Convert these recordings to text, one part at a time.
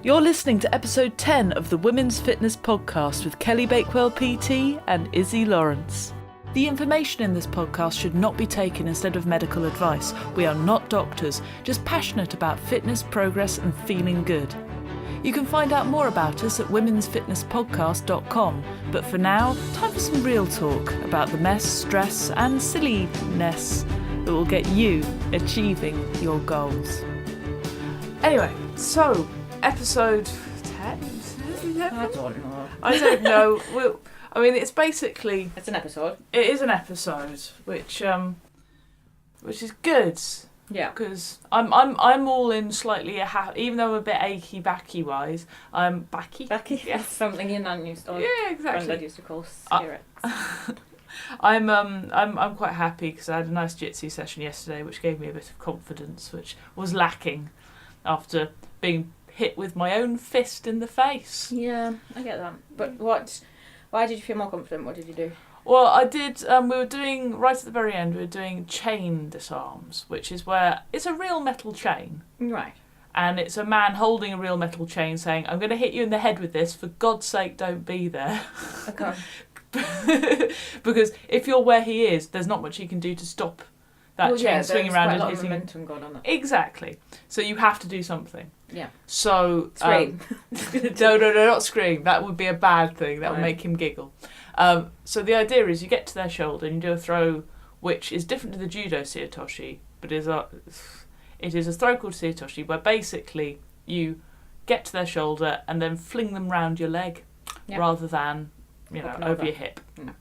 You're listening to episode 10 of the Women's Fitness Podcast with Kelly Bakewell PT and Iszi Lawrence. The information in this podcast should not be taken instead of medical advice. We are not doctors, just passionate about fitness, progress and feeling good. You can find out more about us at womensfitnesspodcast.com, but for now, time for some real talk about the mess, stress and silliness that will get you achieving your goals. Anyway, so episode 10? I don't know. I don't know. It's basically... It's an episode. It is an episode, which is good. Yeah. Because I'm all in slightly even though I'm a bit achy backy wise. I'm backy. Backy. Yeah. That's something your nan used to. Yeah, exactly. Granddad used to call spirits. I'm quite happy because I had a nice jitsu session yesterday, which gave me a bit of confidence, which was lacking after being hit with my own fist in the face. Yeah, I get that. But why did you feel more confident? What did you do? Well, I did, we were doing, right at the very end, we were doing chain disarms, which is where it's a real metal chain. Right. And it's a man holding a real metal chain saying, I'm going to hit you in the head with this, for God's sake don't be there. Okay. Because if you're where he is, there's not much he can do to stop that chain swinging around and hitting. Momentum going on it. Exactly. So you have to do something. Yeah. So scream. No, not scream. That would be a bad thing. That would make him giggle. So the idea is you get to their shoulder and you do a throw which is different to the judo seotoshi, but it is a throw called seotoshi where basically you get to their shoulder and then fling them round your leg rather than over your hip. No.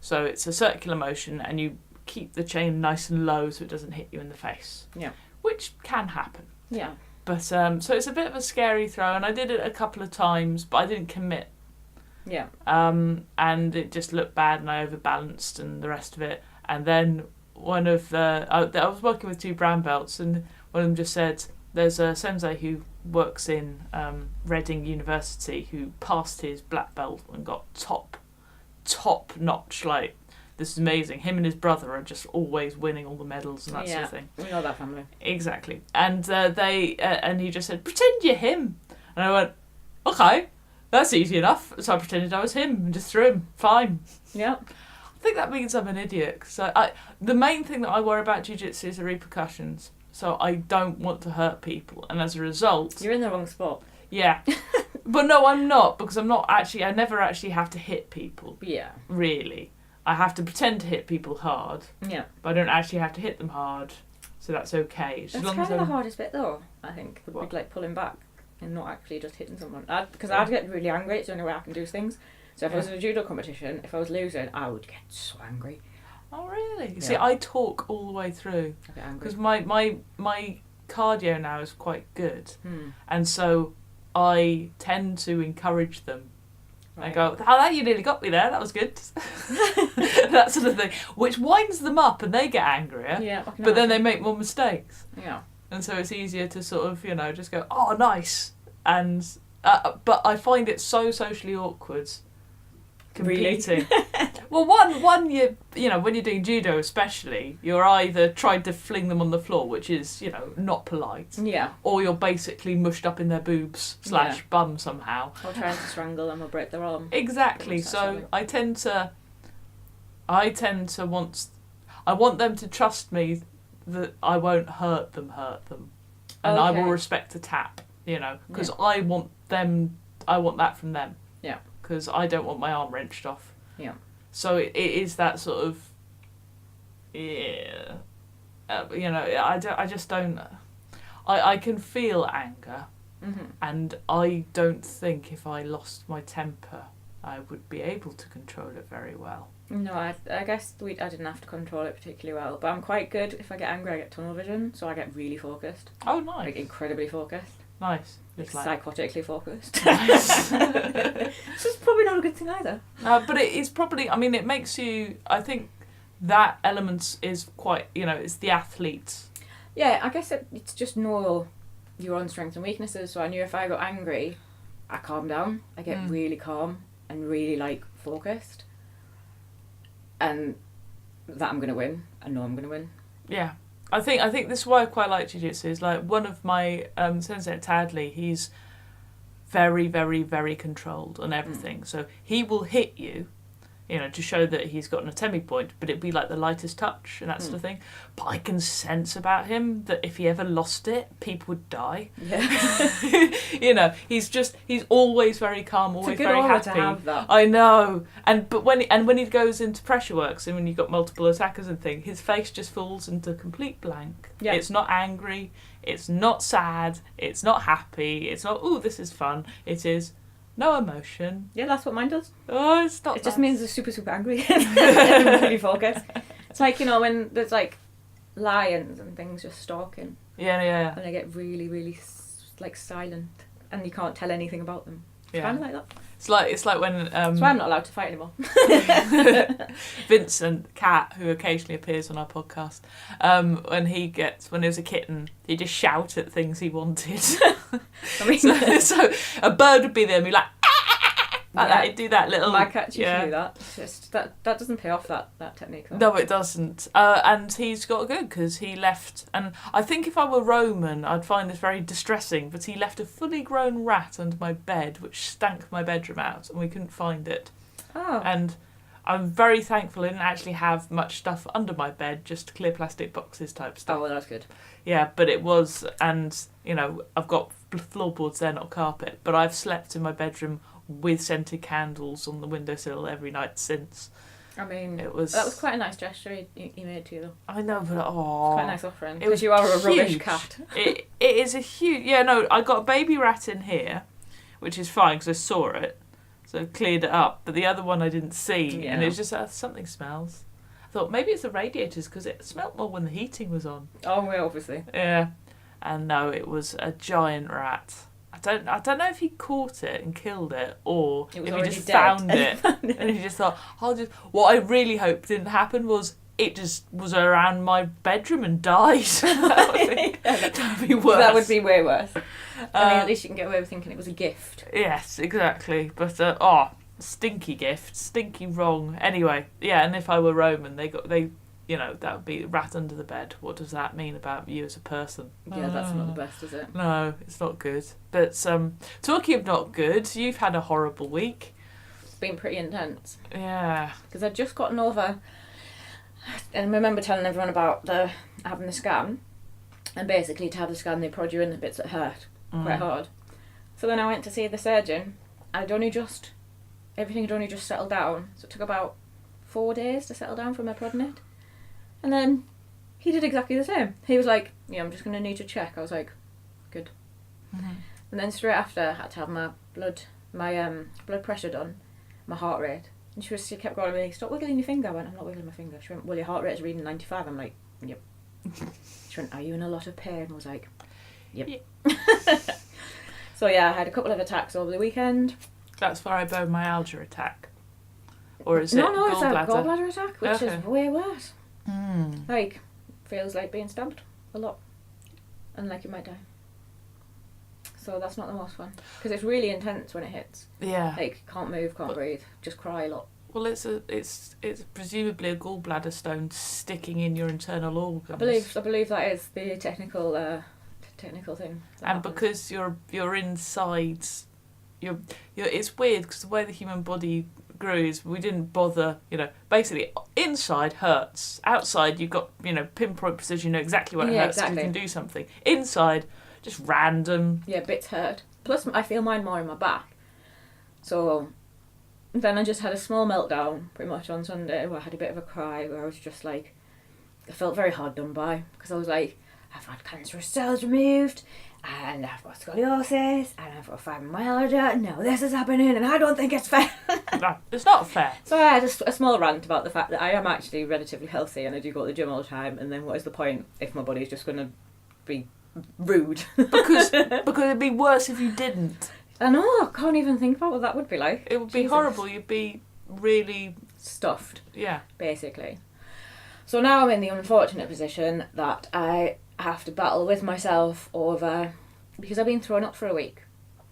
So it's a circular motion and you keep the chain nice and low so it doesn't hit you in the face. Yeah. Which can happen. Yeah. But so it's a bit of a scary throw, and I did it a couple of times, but I didn't commit. Yeah. And it just looked bad, and I overbalanced and the rest of it. And then one of I was working with 2 brown belts, and one of them just said, "There's a sensei who works in Reading University who passed his black belt and got top notch, like." This is amazing. Him and his brother are just always winning all the medals and that sort of thing. We know that family. Exactly. And and he just said, pretend you're him. And I went, okay, that's easy enough. So I pretended I was him and just threw him. Fine. Yeah. I think that means I'm an idiot. So the main thing that I worry about jiu-jitsu is the repercussions. So I don't want to hurt people. And as a result... You're in the wrong spot. Yeah. But no, I'm not, because I never actually have to hit people. Yeah. Really. I have to pretend to hit people hard. Yeah. But I don't actually have to hit them hard, so that's okay. That's kind of the hardest bit, though, I think, would be like pulling back and not actually just hitting someone. Because I'd get really angry. It's the only way I can do things. So if I was in a judo competition, if I was losing, I would get so angry. Oh, really? Yeah. See, I talk all the way through. I get angry. Because my cardio now is quite good. And so I tend to encourage them. Right. I go, oh, you nearly got me there, that was good. That sort of thing. Which winds them up and they get angrier. Yeah. But then they make more mistakes. Yeah. And so it's easier to sort of, just go, oh, nice. And but I find it so socially awkward competing. Really? Well, one when you're doing judo especially, you're either trying to fling them on the floor, which is, not polite. Yeah. Or you're basically mushed up in their boobs / bum somehow. Or trying to strangle them or break their arm. Exactly. So I tend to want them to trust me that I won't hurt them. And I will respect the tap, because I want that from them. Yeah. Because I don't want my arm wrenched off. Yeah. So it is that sort of, I just don't, I can feel anger, and I don't think if I lost my temper, I would be able to control it very well. No, I guess I didn't have to control it particularly well, but I'm quite good. If I get angry, I get tunnel vision, so I get really focused. Oh, nice. Like incredibly focused. Nice. Psychotically focused. Nice. So it's probably not a good thing either. But it is probably, it makes you, I think that element is quite, it's the athlete. Yeah, I guess it's just know your own strengths and weaknesses. So I knew if I got angry, I calm down. I get really calm and really focused. And that I'm going to win. I know I'm going to win. Yeah. I think this is why I quite like jiu-jitsu. Is like one of my sensei at Tadley, he's very, very, very controlled on everything. So he will hit you, you know, to show that he's got an autonomy point, but it'd be like the lightest touch and that sort of thing. But I can sense about him that if he ever lost it, people would die. Yeah. You know, he's always very calm, always very happy. To have that. I know. But when he goes into pressure works and when you've got multiple attackers and things, his face just falls into complete blank. Yeah. It's not angry, it's not sad, it's not happy, it's not, ooh, this is fun. It is no emotion. Yeah, that's what mine does. Oh, it's not. It just means they're super, super angry and really focused. It's like, you know, when there's like lions and things just stalking. Yeah. And they get really, really like silent and you can't tell anything about them. It's kind of like that. It's like when That's why I'm not allowed to fight anymore. Vincent, cat, who occasionally appears on our podcast, when he was a kitten, he'd just shout at things he wanted. I mean, so a bird would be there and be like, like that. He'd do that little. My cat used to do that. It's just that doesn't pay off that technique. Though. No, it doesn't. And he's got good because he left. And I think if I were Roman, I'd find this very distressing. But he left a fully grown rat under my bed, which stank my bedroom out, and we couldn't find it. Oh. And I'm very thankful I didn't actually have much stuff under my bed, just clear plastic boxes type stuff. Oh, well, that's good. Yeah, but it was, and you know, I've got floorboards there, not carpet. But I've slept in my bedroom with scented candles on the windowsill every night since. I mean, that was quite a nice gesture he made to you, though. I know, but It's quite a nice offering. It was Because you are a rubbish huge. cat. It is a huge. Yeah, no, I got a baby rat in here, which is fine because I saw it, so I cleared it up. But the other one I didn't see, and it was just something smells. I thought maybe it's the radiators because it smelled more when the heating was on. Oh, well, obviously. Yeah, and no, it was a giant rat. I don't know if he caught it and killed it, or if he just found it and he just thought, What I really hope didn't happen was it just was around my bedroom and died. That would be worse. That would be way worse. I mean, at least you can get away with thinking it was a gift. Yes, exactly. But stinky gift, stinky wrong. Anyway, yeah. And if I were Roman, you know, that would be rat under the bed. What does that mean about you as a person? Yeah, that's not the best, is it? No, it's not good. But talking of not good, you've had a horrible week. It's been pretty intense. Yeah. Because I'd just gotten over, and I remember telling everyone about having the scan, and basically to have the scan they prod you in the bits that hurt quite hard. So then I went to see the surgeon, and everything had only just settled down. So it took about 4 days to settle down from my prodding it. And then he did exactly the same. He was like, yeah, I'm just going to need to check. I was like, good. Mm-hmm. And then straight after, I had to have my blood pressure done, my heart rate. And she kept going to me, stop wiggling your finger. I went, I'm not wiggling my finger. She went, well, your heart rate is reading 95. I'm like, yep. She went, are you in a lot of pain? I was like, yep. So yeah, I had a couple of attacks over the weekend. That's fibromyalgia attack. Or is No, it it's a gallbladder attack, which Okay. is way worse. Mm. Like, feels like being stabbed a lot. And like you might die. So that's not the most fun. Because it's really intense when it hits. Yeah. Like, can't move, can't breathe, just cry a lot. Well, it's presumably a gallbladder stone sticking in your internal organs. I believe that is the technical thing. And happens. because you're inside, it's weird because the way the human body grows, we didn't bother, you know, basically inside hurts, outside you've got, you know, pinpoint precision, you know exactly what it hurts, exactly. You can do something. Inside, just random. Yeah, bits hurt. Plus I feel mine more in my back. So then I just had a small meltdown pretty much on Sunday where I had a bit of a cry where I was just like, I felt very hard done by because I was like, I've had cancerous cells removed and I've got scoliosis and I've got fibromyalgia. No, this is happening and I don't think it's fair. No, it's not fair. So I had a small rant about the fact that I am actually relatively healthy and I do go to the gym all the time, and then what is the point if my body's just going to be rude? Because it'd be worse if you didn't. I know, I can't even think about what that would be like. It would be horrible. You'd be really stuffed. Yeah. Basically. So now I'm in the unfortunate position that I have to battle with myself over, because I've been throwing up for a week.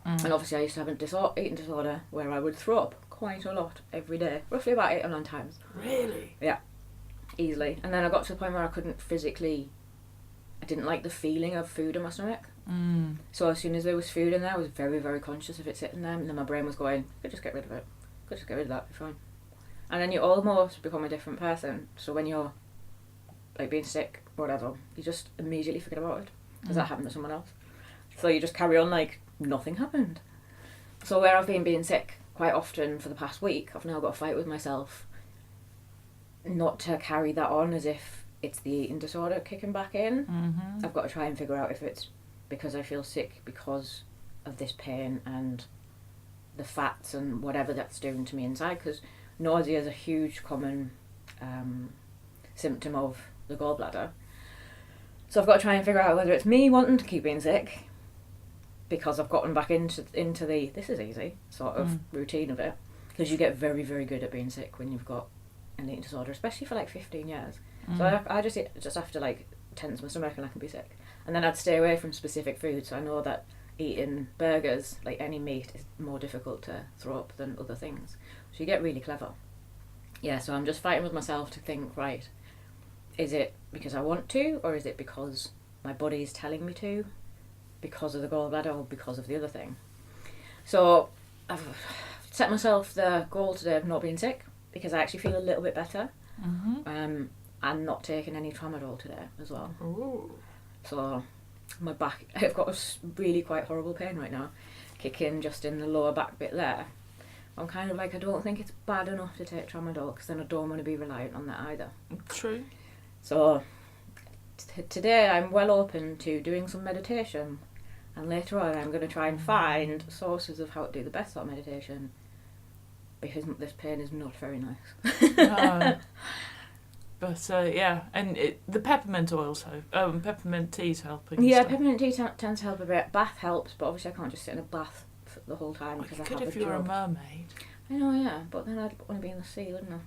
And obviously I used to have an eating disorder where I would throw up quite a lot every day. Roughly about 8 or 9 times. Really? Yeah. Easily. And then I got to the point where I didn't like the feeling of food in my stomach. So as soon as there was food in there, I was very, very conscious of it sitting there, and then my brain was going, could just get rid of it. Could just get rid of that, be fine. And then you almost become a different person. So when you're like being sick or whatever, you just immediately forget about it. Because that happened to someone else. So you just carry on like nothing happened. So where I've been being sick quite often for the past week, I've now got to fight with myself not to carry that on as if it's the eating disorder kicking back in. Mm-hmm. I've got to try and figure out if it's because I feel sick because of this pain and the fats and whatever that's doing to me inside, because nausea is a huge common symptom of the gallbladder. So I've got to try and figure out whether it's me wanting to keep being sick because I've gotten back into the this is easy sort of routine of it, because you get very, very good at being sick when you've got an eating disorder, especially for like 15 years. So I just have to like tense my stomach and I can be sick. And then I'd stay away from specific foods. So I know that eating burgers, like any meat, is more difficult to throw up than other things. So you get really clever. Yeah, so I'm just fighting with myself to think, right, is it because I want to, or is it because my body is telling me to, because of the gallbladder or because of the other thing? So I've set myself the goal today of not being sick, because I actually feel a little bit better. And not taking any tramadol today as well. Ooh. So my back, I've got a really quite horrible pain right now, kicking just in the lower back bit there. I'm kind of like, I don't think it's bad enough to take tramadol, because then I don't want to be reliant on that either. True. So today I'm well open to doing some meditation, and later on I'm going to try and find sources of how to do the best sort of meditation, because this pain is not very nice. No. But yeah, and the peppermint oils peppermint tea's helping. Yeah, stuff. peppermint tea tends to help a bit. Bath helps, but obviously I can't just sit in a bath for the whole time because I have if a you were a job. mermaid. I know, yeah, but then I'd want to be in the sea, wouldn't I?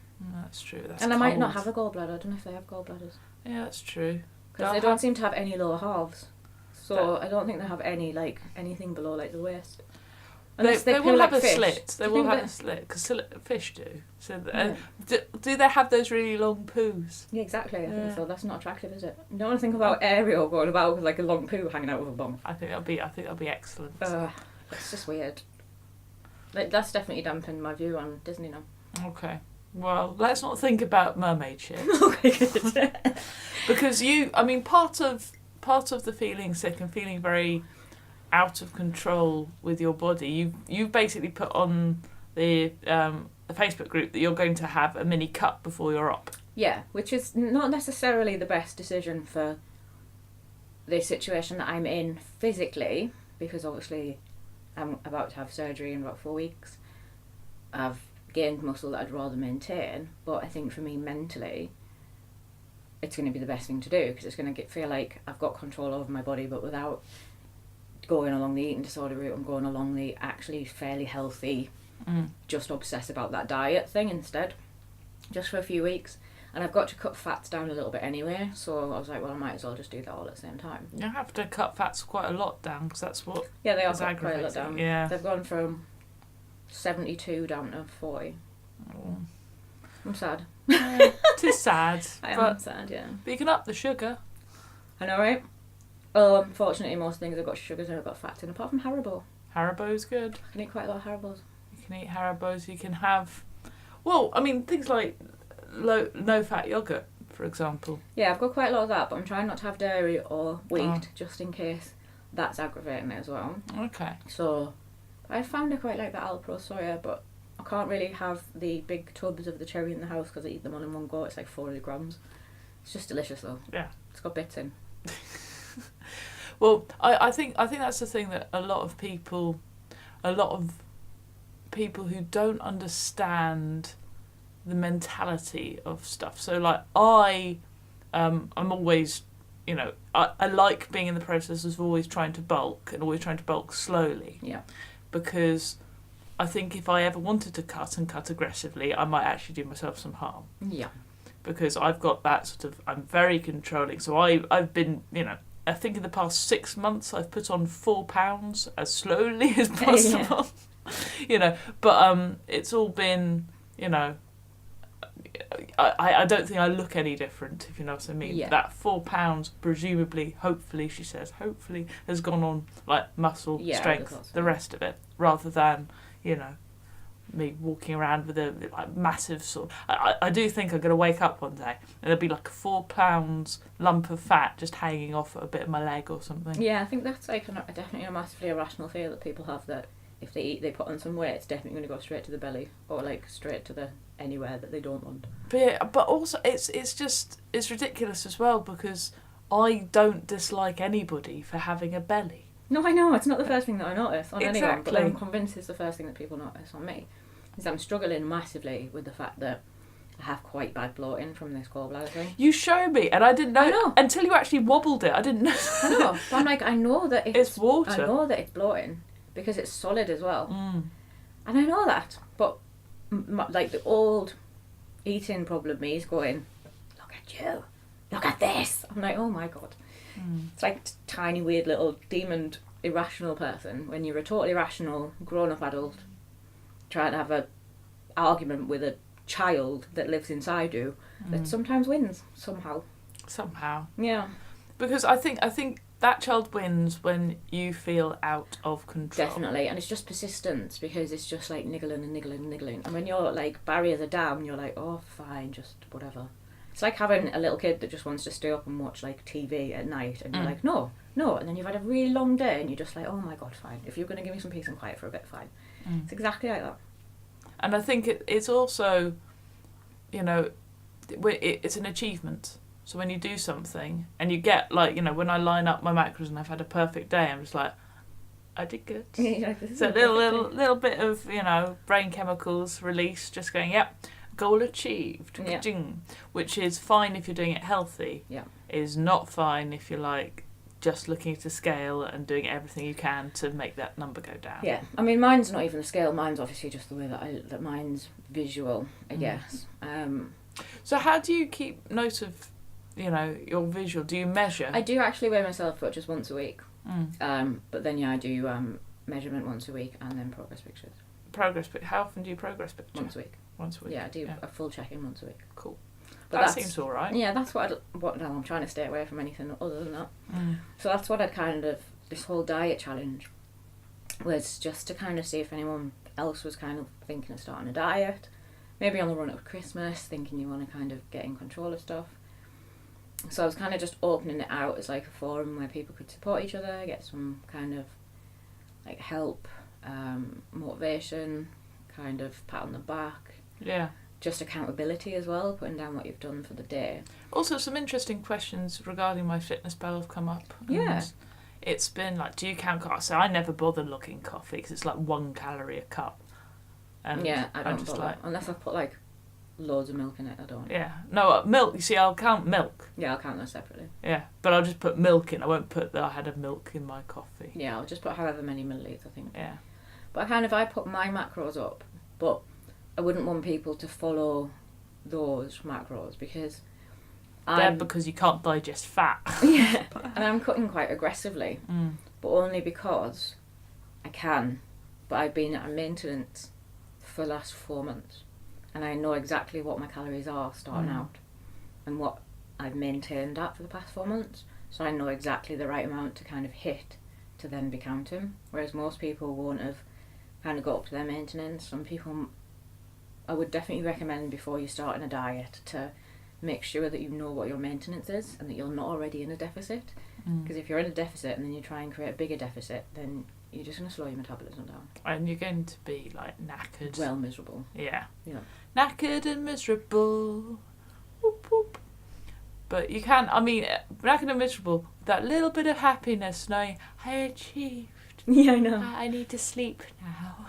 That's true. That's and I cold. might not have a gallbladder. I don't know if they have gallbladders. Yeah, that's true. Because they don't seem to have any lower halves. So I don't think they have any, like, anything below, like, the waist. They will have a fish. slit. They will have a slit, because fish do. So do they have those really long poos? Yeah, exactly. I think so. That's not attractive, is it? You don't want to think about Ariel going about with like a long poo hanging out of a bum. I think that'll be excellent. It's just weird. Like, that's definitely dampened my view on Disney now. Okay. Well, let's not think about mermaid shit. Okay, good. Because part of the feeling sick and feeling very out of control with your body, you've basically put on the Facebook group that you're going to have a mini cut before you're up. Yeah, which is not necessarily the best decision for the situation that I'm in physically, because obviously I'm about to have surgery in about 4 weeks. I've gained muscle that I'd rather maintain, but I think for me mentally, it's going to be the best thing to do, because it's going to feel like I've got control over my body, but without going along the eating disorder route. I'm going along the actually fairly healthy, just obsess about that diet thing instead, just for a few weeks. And I've got to cut fats down a little bit anyway, so I was like, well, I might as well just do that all at the same time. You have to cut fats quite a lot down, because that's what they are is cut quite a lot down. Yeah. They've gone from 72 down to 40. Oh. I'm sad. It is sad. I am sad, yeah. But you can up the sugar. I know, right? Oh, unfortunately, most things have got sugars and have got fats in, apart from Haribo. Haribo's good. I can eat quite a lot of Haribos. You can eat Haribos. You can have, things like no fat yogurt, for example. Yeah, I've got quite a lot of that, but I'm trying not to have dairy or wheat, just in case that's aggravating it as well. Okay. So I found I quite like the Alpro soya, but I can't really have the big tubs of the cherry in the house because I eat them all in one go. It's like 400 grams. It's just delicious though. Yeah. It's got bits in. Well, I think that's the thing that a lot of people who don't understand the mentality of stuff. So like I'm always, I like being in the process of always trying to bulk and always trying to bulk slowly. Yeah. Because I think if I ever wanted to cut aggressively, I might actually do myself some harm. Yeah. Because I've got that sort of, I'm very controlling. So I've been, I think in the past 6 months I've put on 4 pounds as slowly as possible. But it's all been, I don't think I look any different, if you know what I mean. Yeah. That £4, presumably, hopefully, she says, hopefully, has gone on, like, muscle, strength, the rest of it, rather than, you know, me walking around with a like, massive sort of... I do think I'm going to wake up one day and there'll be like a £4 lump of fat just hanging off a bit of my leg or something. Yeah, I think that's like definitely a massively irrational fear that people have, that if they eat, they put on some weight, it's definitely going to go straight to the belly, or like straight to the anywhere that they don't want. But also it's ridiculous as well, because I don't dislike anybody for having a belly. No, I know, it's not the first thing that I notice on Exactly. anyone, but I'm convinced it's the first thing that people notice on me. Is I'm struggling massively with the fact that I have quite bad bloating from this gallbladder thing. You show me, and I didn't know, I know. Until you actually wobbled it. I didn't know. I know, but I'm like, I know that it's water. I know that it's bloating because it's solid as well, Mm. and I know that. But like the old eating problem, me is going, look at you, look at this. I'm like, oh my god. Mm. It's like tiny weird little demon irrational person when you're a totally rational grown up adult trying to have a argument with a child that lives inside you that sometimes wins somehow. Yeah. Because I think that child wins when you feel out of control. Definitely, and it's just persistence, because it's just like niggling and niggling and niggling, and when your like barriers are down, you're like, oh fine, just whatever. It's like having a little kid that just wants to stay up and watch like TV at night, and you're like, no, and then you've had a really long day, and you're just like, oh my god, fine. If you're going to give me some peace and quiet for a bit, fine. It's exactly like that. And I think it's also, you know, it's an achievement. So when you do something and you get, like, you know, when I line up my macros and I've had a perfect day, I'm just like, I did good. Yeah, this is So a little bit of, you know, brain chemicals released, just going, yep, goal achieved. Yeah. Which is fine if you're doing it healthy. Yeah. Is not fine if you're like just looking at a scale and doing everything you can to make that number go down. Yeah, I mean, mine's not even the scale. Mine's obviously just the way that mine's visual, I guess. So how do you keep note of, you know, your visual? Do you measure? I do actually weigh myself, but just once a week. But then I do measurement once a week and then progress pictures. How often do you progress picture? Once a week. Once a week. Yeah, I do a full check-in once a week. Cool. But that seems all right. Yeah, that's what I'm trying to stay away from anything other than that. So that's what I'd kind of, this whole diet challenge was just to kind of see if anyone else was kind of thinking of starting a diet, maybe on the run up to Christmas, thinking you want to kind of get in control of stuff. So I was kind of just opening it out as like a forum where people could support each other, get some kind of like help, motivation, kind of pat on the back. Yeah. Just accountability as well, putting down what you've done for the day. Also, some interesting questions regarding my fitness pal have come up. Yeah. And it's been like, do you count coffee? So I never bother looking coffee because it's like 1 calorie a cup. And yeah, I don't just bother. like, Unless I put like loads of milk in it, I don't. Yeah. No, milk, you see, I'll count milk. Yeah, I'll count those separately. Yeah, but I'll just put milk in. I won't put that I had a milk in my coffee. Yeah, I'll just put however many millilitres, I think. Yeah. But I put my macros up, but I wouldn't want people to follow those macros because because you can't digest fat. Yeah, and I'm cutting quite aggressively, but only because I can. But I've been at a maintenance for the last 4 months, and I know exactly what my calories are starting out, and what I've maintained at for the past 4 months. So I know exactly the right amount to kind of hit to then be counting. Whereas most people won't have kind of got up to their maintenance. Some people, I would definitely recommend before you start in a diet to make sure that you know what your maintenance is and that you're not already in a deficit. Because if you're in a deficit and then you try and create a bigger deficit, then you're just going to slow your metabolism down. And you're going to be like knackered. Well, miserable. Yeah. Yeah. Knackered and miserable. Whoop, whoop. But you can, I mean, knackered and miserable, that little bit of happiness knowing I achieved. Yeah, I know. I need to sleep now.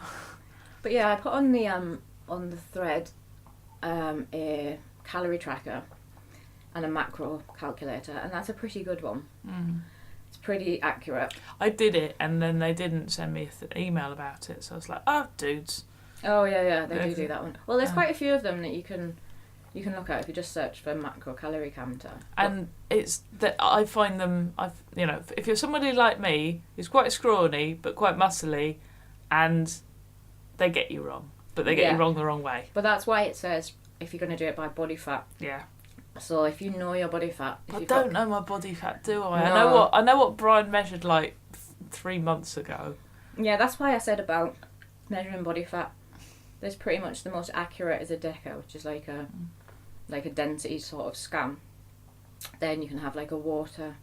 But yeah, I put on the thread a calorie tracker and a macro calculator, and that's a pretty good one. It's pretty accurate. I did it, and then they didn't send me an email about it, so I was like, oh, dudes. Oh yeah, they do that one. Well, there's quite a few of them that you can look at if you just search for macro calorie counter. And it's that I find them, if you're somebody like me who's quite scrawny but quite muscly, and they get you wrong, but they get you wrong the wrong way. But that's why it says if you're going to do it by body fat. Yeah. So if you know your body fat... I don't know my body fat, do I? No. I know what Brian measured like 3 months ago. Yeah, that's why I said about measuring body fat. There's pretty much the most accurate is a DECA, which is like a density sort of scan. Then you can have like a water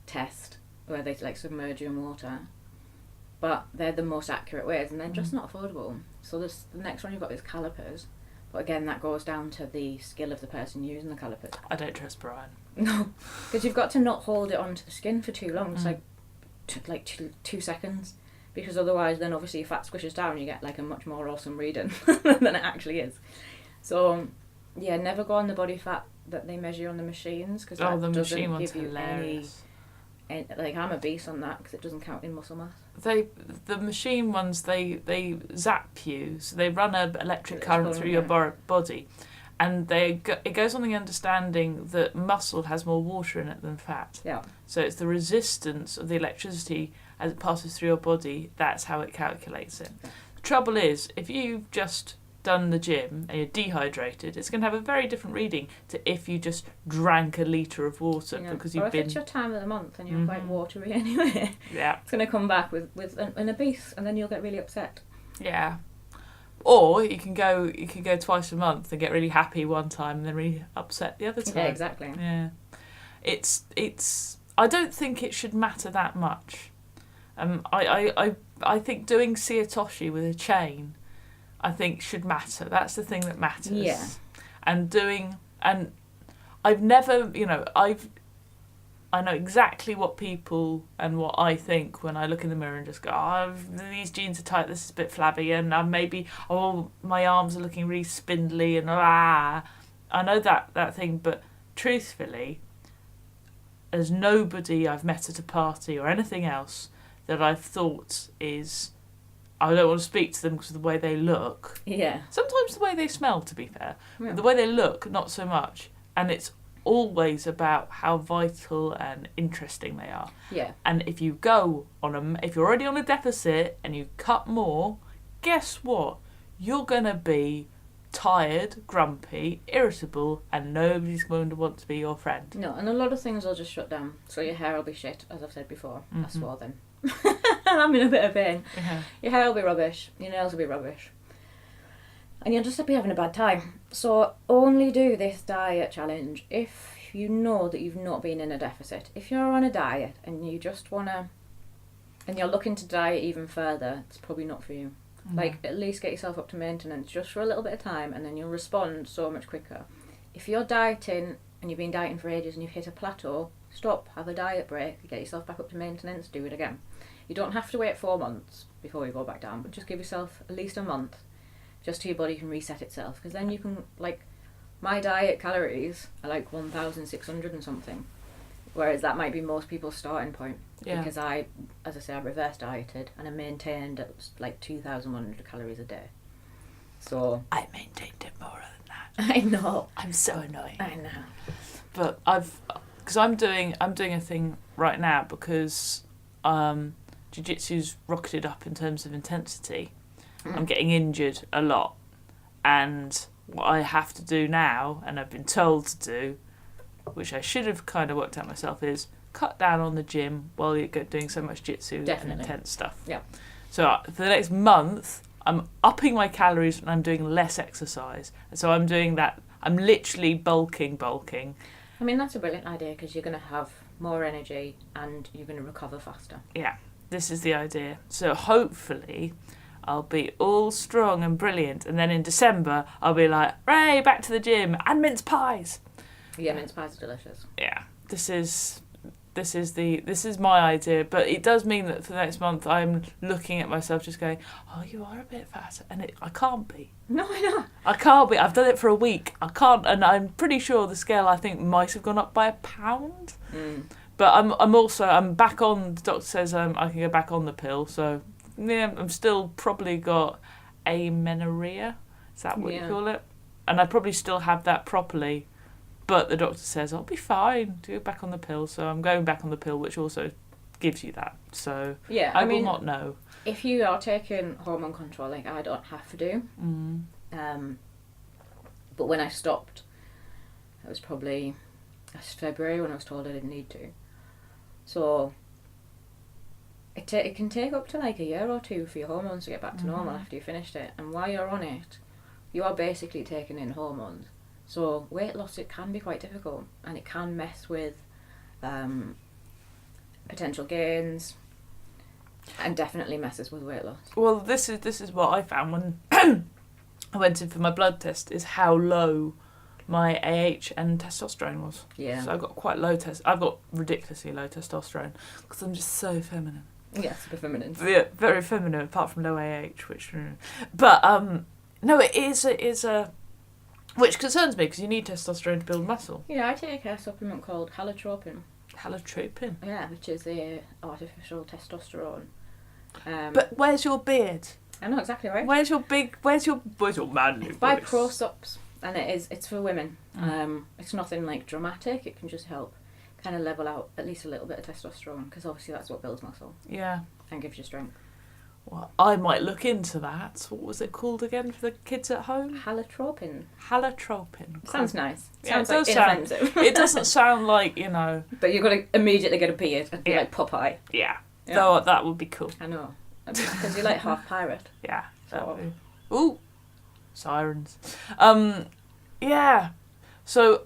test where they like submerge you in water. But they're the most accurate ways, and they're just not affordable. So the next one you've got is calipers. But again, that goes down to the skill of the person using the calipers. I don't trust Brian. No, because you've got to not hold it onto the skin for too long. It's like 2 seconds. Because otherwise then obviously your fat squishes down and you get like a much more awesome reading than it actually is. So yeah, never go on the body fat that they measure on the machines, because that the doesn't machine one's give you hilarious. any, like I'm a beast on that because it doesn't count in muscle mass. The machine ones, they zap you, so they run an electric current through your body, and it goes on the understanding that muscle has more water in it than fat. Yeah. So it's the resistance of the electricity as it passes through your body, that's how it calculates it. The trouble is, if you've just done the gym and you're dehydrated, it's going to have a very different reading to if you just drank a litre of water because you've been... Or if it's your time of the month and you're quite watery anyway, it's going to come back with an obese, and then you'll get really upset. Yeah. Or you can go twice a month and get really happy one time and then really upset the other time. Yeah, exactly. Yeah. It's I don't think it should matter that much. I think doing Siyatoshi with a chain, I think should matter. That's the thing that matters. Yeah. And I've never, I know exactly what people and what I think when I look in the mirror and just go, these jeans are tight, this is a bit flabby, and my arms are looking really spindly, and I know that thing, but truthfully, there's nobody I've met at a party or anything else that I've thought is, I don't want to speak to them because of the way they look. Yeah. Sometimes the way they smell, to be fair. Yeah. But the way they look, not so much. And it's always about how vital and interesting they are. Yeah. And if you if you're already on a deficit and you cut more, guess what? You're going to be tired, grumpy, irritable, and nobody's going to want to be your friend. No, and a lot of things will just shut down. So your hair will be shit, as I've said before. I swore then. I'm in a bit of pain. Yeah. Your hair will be rubbish. Your nails will be rubbish. And you'll just be having a bad time. So only do this diet challenge if you know that you've not been in a deficit. If you're on a diet and you just and you're looking to diet even further, it's probably not for you. Like, at least get yourself up to maintenance just for a little bit of time, and then you'll respond so much quicker. If you're dieting and you've been dieting for ages and you've hit a plateau, stop, have a diet break, get yourself back up to maintenance, do it again. You don't have to wait 4 months before you go back down, but just give yourself at least a month just so your body can reset itself, because then you can, like, my diet calories are like 1,600 and something, whereas that might be most people's starting point. Yeah. Because I reverse dieted and I maintained at like 2,100 calories a day. So I maintained it more than that. I know. I'm so annoying. I know. But I'm doing a thing right now because jiu-jitsu's rocketed up in terms of intensity. I'm getting injured a lot, and what I have to do now, and I've been told to do, which I should have kind of worked out myself, is cut down on the gym while you're doing so much jitsu and intense stuff. Yeah. So for the next month, I'm upping my calories and I'm doing less exercise. So I'm doing that. I'm literally bulking. I mean, that's a brilliant idea because you're going to have more energy and you're going to recover faster. Yeah, this is the idea. So hopefully I'll be all strong and brilliant, and then in December I'll be like, "Hooray, back to the gym and mince pies." Yeah, mince pies are delicious. Yeah, this is my idea, but it does mean that for the next month I'm looking at myself just going, "Oh, you are a bit fat," and I can't be. No, I know. I can't be. I've done it for a week. I can't, and I'm pretty sure the scale I think might have gone up by £1. But I'm back on. The doctor says I can go back on the pill, so yeah, I'm still probably got amenorrhea. Is that what you call it? And I probably still have that properly. But the doctor says, I'll be fine to go back on the pill. So I'm going back on the pill, which also gives you that. So yeah, I will not know. If you are taking hormone control, like I don't have to do, But when I stopped, it was probably February when I was told I didn't need to. So it can take up to like a year or two for your hormones to get back to normal after you finished it. And while you're on it, you are basically taking in hormones. So weight loss, it can be quite difficult, and it can mess with potential gains, and definitely messes with weight loss. Well, this is what I found when I went in for my blood test, is how low my AH and testosterone was. Yeah. So I've got quite low I've got ridiculously low testosterone because I'm just so feminine. Yeah, super feminine. Yeah, very feminine, apart from low AH, which... But, no, it is a... Which concerns me, because you need testosterone to build muscle. Yeah, I take a supplement called halotropin. Halotropin? Yeah, which is a artificial testosterone. But where's your beard? I know exactly right. Where's your manly It's by voice? ProSups, and it's for women. It's nothing like dramatic. It can just help kind of level out at least a little bit of testosterone, because obviously that's what builds muscle. Yeah. And gives you strength. Well, I might look into that. What was it called again for the kids at home? Halotropin. Halotropin. Sounds nice. Yeah, Sounds like inoffensive. It doesn't sound like, But you've got to immediately get a beard and be like Popeye. Yeah. Though that would be cool. I know. Because you're like half pirate. Yeah. So. Ooh. Sirens. Yeah. So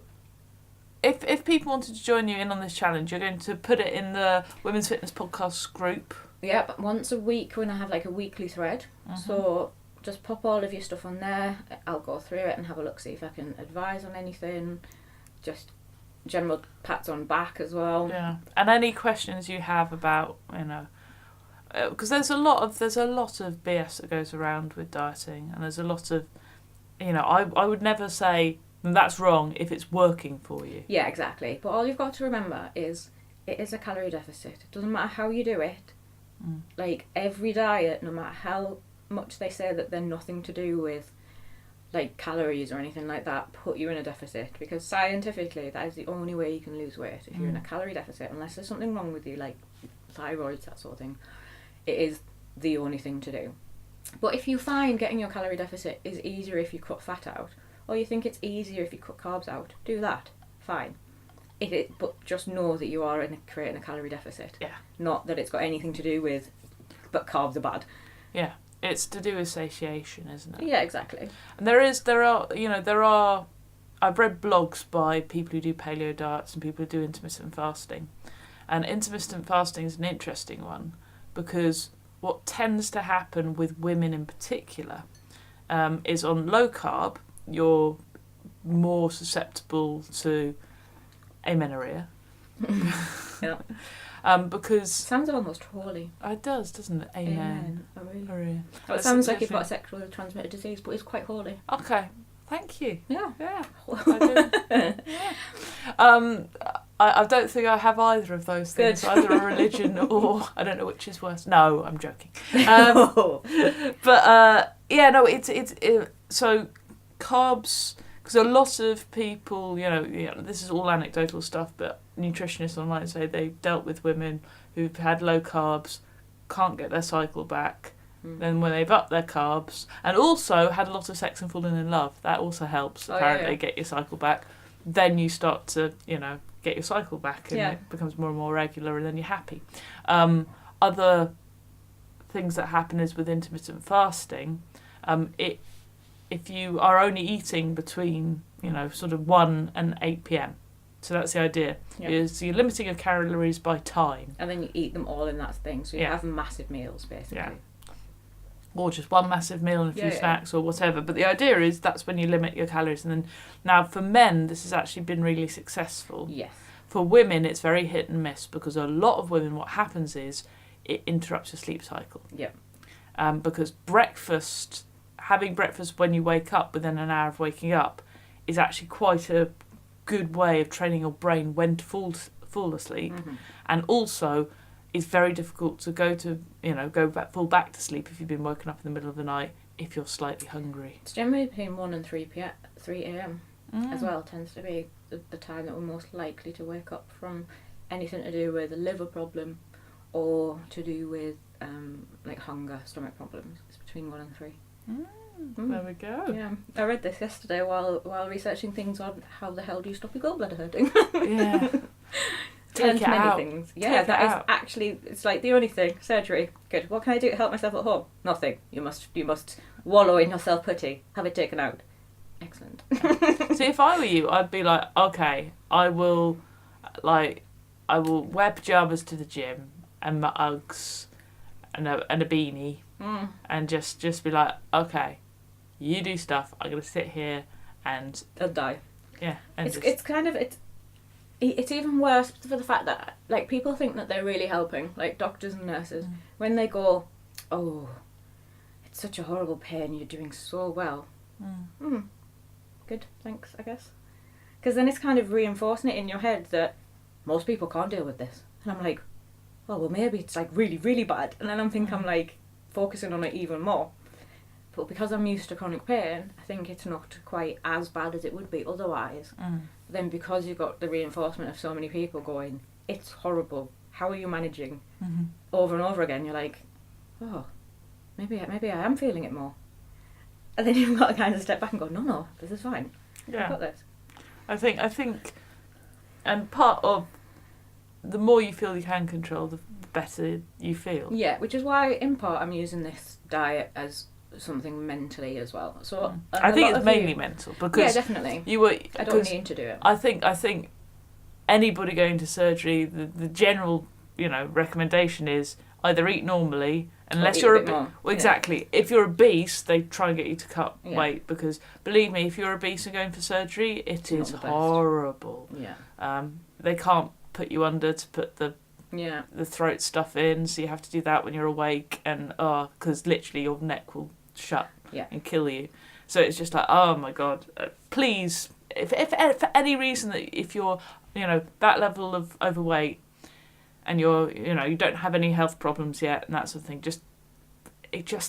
if people wanted to join you in on this challenge, you're going to put it in the Women's Fitness Podcast group. Yep, once a week when I have like a weekly thread. So just pop all of your stuff on there. I'll go through it and have a look, see if I can advise on anything. Just general pats on back as well. Yeah. And any questions you have about, because there's a lot of BS that goes around with dieting, and there's a lot of, I would never say that's wrong if it's working for you. Yeah, exactly. But all you've got to remember is it is a calorie deficit. It doesn't matter how you do it. Like every diet, no matter how much they say that they're nothing to do with like calories or anything like that, put you in a deficit, because scientifically that is the only way you can lose weight. If you're in a calorie deficit, unless there's something wrong with you like thyroids, that sort of thing, it is the only thing to do. But if you find getting your calorie deficit is easier if you cut fat out, or you think it's easier if you cut carbs out, do that. Fine. But just know that you are creating a calorie deficit. Yeah. Not that it's got anything to do with, but carbs are bad. Yeah. It's to do with satiation, isn't it? Yeah, exactly. And there are, I've read blogs by people who do paleo diets and people who do intermittent fasting. And intermittent fasting is an interesting one, because what tends to happen with women in particular is on low carb, you're more susceptible to amenorrhea. Yeah. Because sounds almost holy. It does, doesn't it? Amen. Amen. Well, it sounds like you've got a sexually transmitted disease, but it's quite holy. Okay, thank you. Yeah. I do. I don't think I have either of those things. Good. Either a religion or I don't know which is worse. No, I'm joking. But so carbs. Because a lot of people, this is all anecdotal stuff, but nutritionists online say they've dealt with women who've had low carbs, can't get their cycle back. Then when they've upped their carbs, and also had a lot of sex and fallen in love, that also helps apparently get your cycle back. Then you start to, get your cycle back, and it becomes more and more regular, and then you're happy. Other things that happen is with intermittent fasting, if you are only eating between, sort of 1 and 8 p.m. So that's the idea. Yeah. So you're limiting your calories by time. And then you eat them all in that thing. So you have massive meals, basically. Yeah. Or just one massive meal and a few snacks or whatever. But the idea is that's when you limit your calories. And then now for men, this has actually been really successful. Yes. For women, it's very hit and miss, because a lot of women, what happens is it interrupts your sleep cycle. Yep. Because having breakfast when you wake up within an hour of waking up is actually quite a good way of training your brain when to fall asleep, and also it's very difficult to fall back to sleep if you've been woken up in the middle of the night if you're slightly hungry. It's generally between 1 and 3 a.m. as well tends to be the time that we're most likely to wake up from anything to do with a liver problem or to do with like hunger, stomach problems. It's between 1 and 3. There we go. Yeah, I read this yesterday while researching things on how the hell do you stop your gallbladder hurting. Yeah. Learned Take it many out. things. Yeah, Take that it is out. actually, it's like the only thing. Surgery. Good. What can I do to help myself at home? Nothing. You must wallow in your self-pity. Have it taken out. Excellent. See, if I were you, I'd be like, okay, I will wear pyjamas to the gym and my Uggs and a beanie and just be like, okay, you do stuff. I'm gonna sit here and die. Yeah, and it's even worse for the fact that like people think that they're really helping, like doctors and nurses, when they go, oh, it's such a horrible pain. You're doing so well. Good, thanks, I guess. Because then it's kind of reinforcing it in your head that most people can't deal with this. And I'm like, oh, well, maybe it's like really, really bad. And then I'm like focusing on it even more. But because I'm used to chronic pain, I think it's not quite as bad as it would be otherwise. Then because you've got the reinforcement of so many people going, it's horrible, how are you managing? Over and over again, you're like, oh, maybe I am feeling it more. And then you've got to kind of step back and go, no, this is fine. Yeah. I've got this. I think, and part of the more you feel you can control, the better you feel. Yeah, which is why in part I'm using this diet as something mentally as well. So I think it's mainly mental because definitely. I don't need to do it. I think anybody going to surgery, the general recommendation is either eat normally. Unless you're exactly. If you're obese, they try and get you to cut weight because believe me, if you're obese and going for surgery, it's horrible. Yeah. They can't put you under to put the throat stuff in, so you have to do that when you're awake, and because literally your neck will shut and kill you. So it's just like, oh my god, please, if for any reason that if you're that level of overweight. And you don't have any health problems yet and that sort of thing, just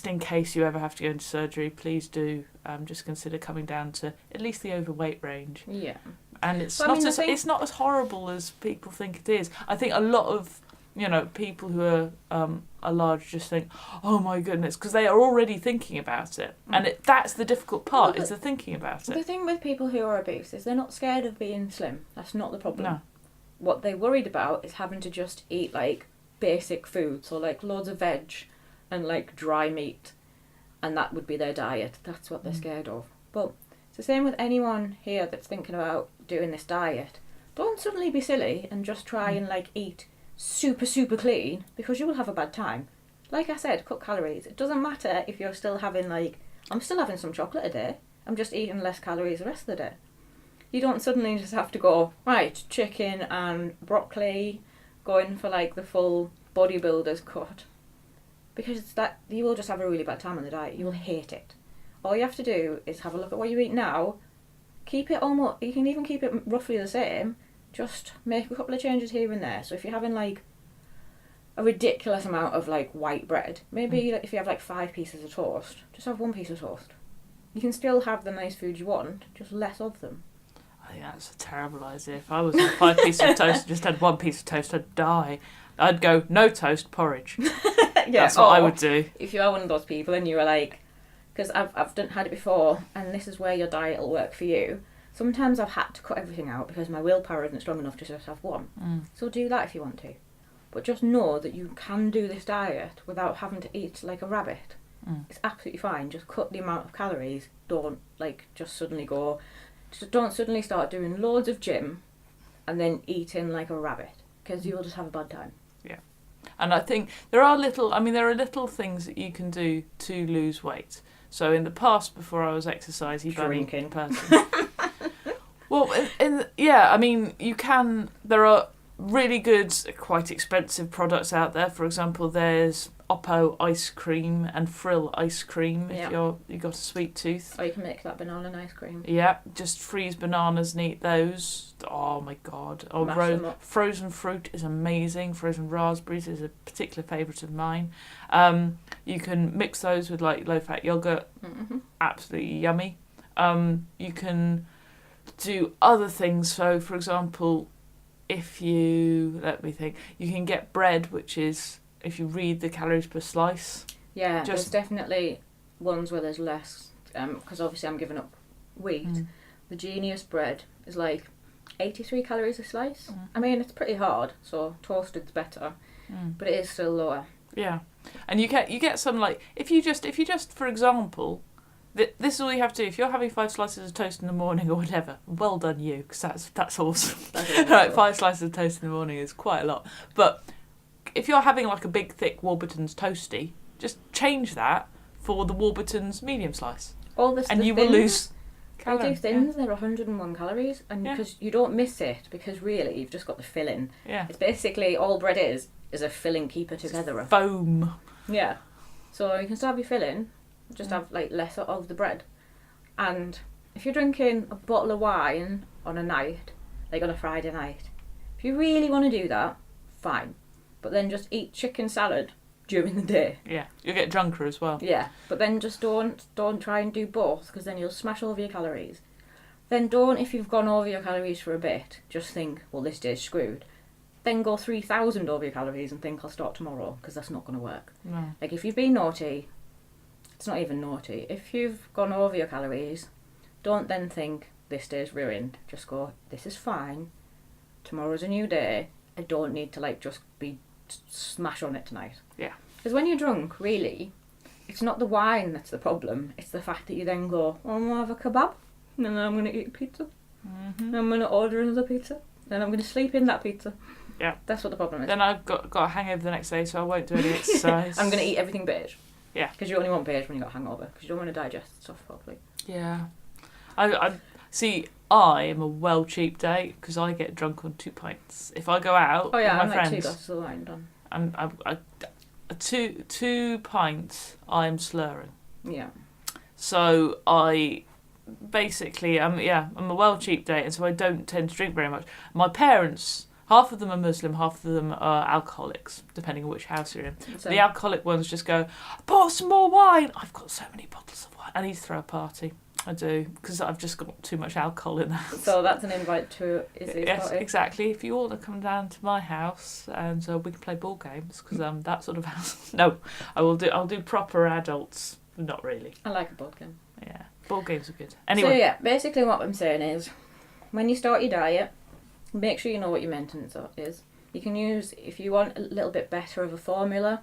in case you ever have to go into surgery, please do just consider coming down to at least the overweight range. Yeah. And it's not as horrible as people think it is. I think a lot of people who are large just think, oh my goodness, because they are already thinking about it. And that's the difficult part, is the thinking about it. The thing with people who are obese is they're not scared of being slim. That's not the problem. No. What they're worried about is having to just eat like basic food, so like loads of veg and like dry meat, and that would be their diet. That's what they're scared of. But it's the same with anyone here that's thinking about doing this diet. Don't suddenly be silly and just try and like eat super, super clean, because you will have a bad time. Like I said, cut calories. It doesn't matter if you're still having I'm still having some chocolate a day. I'm just eating less calories the rest of the day. You don't suddenly just have to go, right, chicken and broccoli, going for like the full bodybuilder's cut. Because you will just have a really bad time on the diet. You will hate it. All you have to do is have a look at what you eat now. Keep it you can even keep it roughly the same. Just make a couple of changes here and there. So if you're having like a ridiculous amount of like white bread, maybe if you have like 5 pieces of toast, just have 1 piece of toast. You can still have the nice food you want, just less of them. I think that's a terrible idea. If I was on 5 pieces of toast and just had 1 piece of toast, I'd die. I'd go, no toast, porridge. That's what I would do. If you are one of those people and you are like, because I've had it before, and this is where your diet will work for you. Sometimes I've had to cut everything out because my willpower isn't strong enough to just have one. So do that if you want to. But just know that you can do this diet without having to eat like a rabbit. It's absolutely fine. Just cut the amount of calories. Don't don't suddenly start doing loads of gym and then eating like a rabbit, because you will just have a bad time. Yeah. And I think there are little things that you can do to lose weight. So in the past, before I was exercising Drinking person. Well, you can. There are really good, quite expensive products out there. For example, there's Oppo ice cream and Frill ice cream if you've got a sweet tooth. Or you can make that banana ice cream. Yeah, just freeze bananas and eat those. Oh my god. Frozen fruit is amazing. Frozen raspberries is a particular favourite of mine. You can mix those with like low-fat yogurt. Absolutely yummy. You can do other things. So, for example, if you can get bread, which is, if you read the calories per slice. Yeah, there's definitely ones where there's less, because obviously I'm giving up wheat. The Genius bread is like 83 calories a slice. I mean, it's pretty hard, so toasted's better, but it is still lower. Yeah, and you get some, like, if you just for example, this is all you have to do. If you're having 5 slices of toast in the morning or whatever, well done you, because that's awesome. Right, 5 slices of toast in the morning is quite a lot. But if you're having like a big thick Warburton's toasty, just change that for the Warburton's medium slice, and you will lose calories. They do thins, they're 101 calories, and because you don't miss it, because really you've just got the filling. Yeah, it's basically all bread is a filling keeper together. It's foam. Yeah, so you can still have your filling, just have like less of the bread. And if you're drinking a bottle of wine on a night, like on a Friday night, if you really want to do that, fine, but then just eat chicken salad during the day. Yeah, you'll get drunker as well. Yeah, but then just don't try and do both, because then you'll smash over your calories. Then don't, if you've gone over your calories for a bit, just think, well, this day's screwed. Then go 3,000 over your calories and think I'll start tomorrow, because that's not going to work. No. Like, if you've been naughty, it's not even naughty. If you've gone over your calories, don't then think this day's ruined. Just go, this is fine. Tomorrow's a new day. I don't need to like just be smash on it tonight. Yeah. Because when you're drunk, really, it's not the wine that's the problem. It's the fact that you then go, oh, I'm going to have a kebab, and then I'm going to eat pizza, and I'm going to order another pizza, and I'm going to sleep in that pizza. Yeah. That's what the problem is. Then I've got a hangover the next day, so I won't do any exercise. I'm going to eat everything beige. Yeah. Because you only want beige when you've got a hangover, because you don't want to digest stuff properly. Yeah. I see, I am a well cheap date, because I get drunk on 2 pints. If I go out with my friends... like 2 glasses of wine done. I'm 2 pints, I'm slurring. Yeah. So I... Basically, I'm a well cheap date, and so I don't tend to drink very much. My parents... Half of them are Muslim, half of them are alcoholics, depending on which house you're in. So the alcoholic ones just go, pour some more wine. I've got so many bottles of wine. I need to throw a party. I do, because I've just got too much alcohol in the house. So that's an invite to Izzy's Yes, party. exactly. If you all want to come down to my house, and we can play ball games, because I'm that sort of house. No, I'll do proper adults. Not really. I like a board game. Yeah, board games are good. Anyway. So yeah, basically what I'm saying is, when you start your diet, make sure you know what your maintenance is. You can use, if you want a little bit better of a formula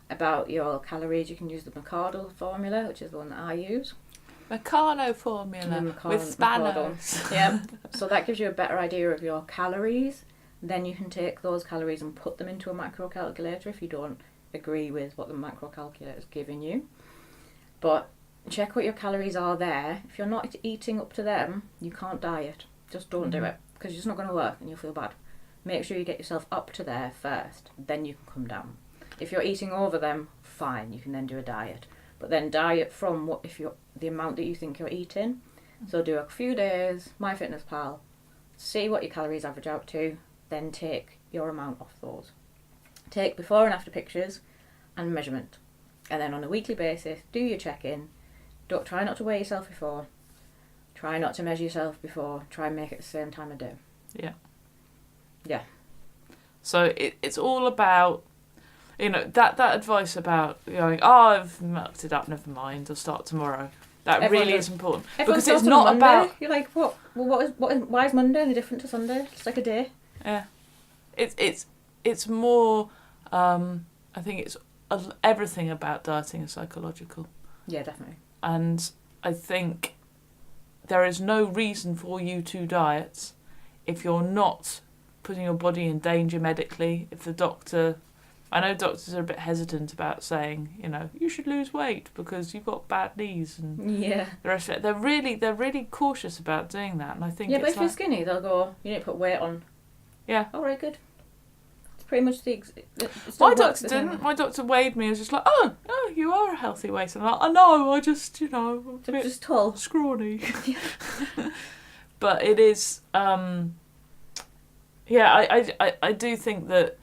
about your calories, you can use the Mercado formula, which is the one that I use. Mercado formula with Spanos. Yeah, so that gives you a better idea of your calories. Then you can take those calories and put them into a macro calculator if you don't agree with what the macro calculator is giving you. But check what your calories are there. If you're not eating up to them, you can't diet. Just don't do it, because it's just not going to work and you'll feel bad. Make sure you get yourself up to there first, then you can come down. If you're eating over them, fine, you can then do a diet. But then diet from the amount that you think you're eating. So do a few days, MyFitnessPal, see what your calories average out to, then take your amount off those. Take before and after pictures and measurement. And then on a weekly basis, do your check-in. Try not to weigh yourself before. Try not to measure yourself before. Try and make it the same time of day. Yeah. Yeah. So it's all about, that advice about going, I've mucked it up, never mind, I'll start tomorrow. That really is important. Because it's not about... You're like, what? Well, why is Monday any different to Sunday? It's like a day. Yeah. It's more, I think it's everything about dieting is psychological. Yeah, definitely. And I think there is no reason for you to diet if you're not putting your body in danger medically. If the doctor... I know doctors are a bit hesitant about saying, you should lose weight because you've got bad knees and the rest of it. They're really cautious about doing that, and I think but if you're skinny, they'll go, you need to put weight on. Yeah. All right, good. It's pretty much my doctor didn't. My doctor weighed me and was just like, oh, you are a healthy weight. And I'm like, I know, I just, just tall, scrawny. But it is, I do think that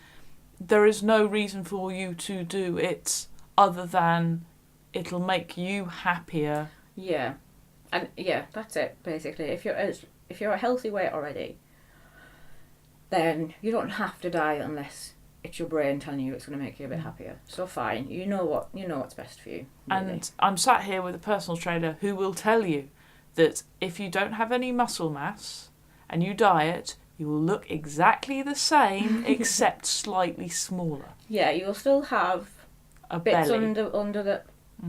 there is no reason for you to do it other than it'll make you happier. Yeah, and that's it basically. If you're a healthy weight already, then you don't have to diet unless it's your brain telling you it's going to make you a bit happier. So fine, you know what's best for you. Really. And I'm sat here with a personal trainer who will tell you that if you don't have any muscle mass and you diet, you will look exactly the same except slightly smaller. Yeah, you'll still have A bits belly. under the.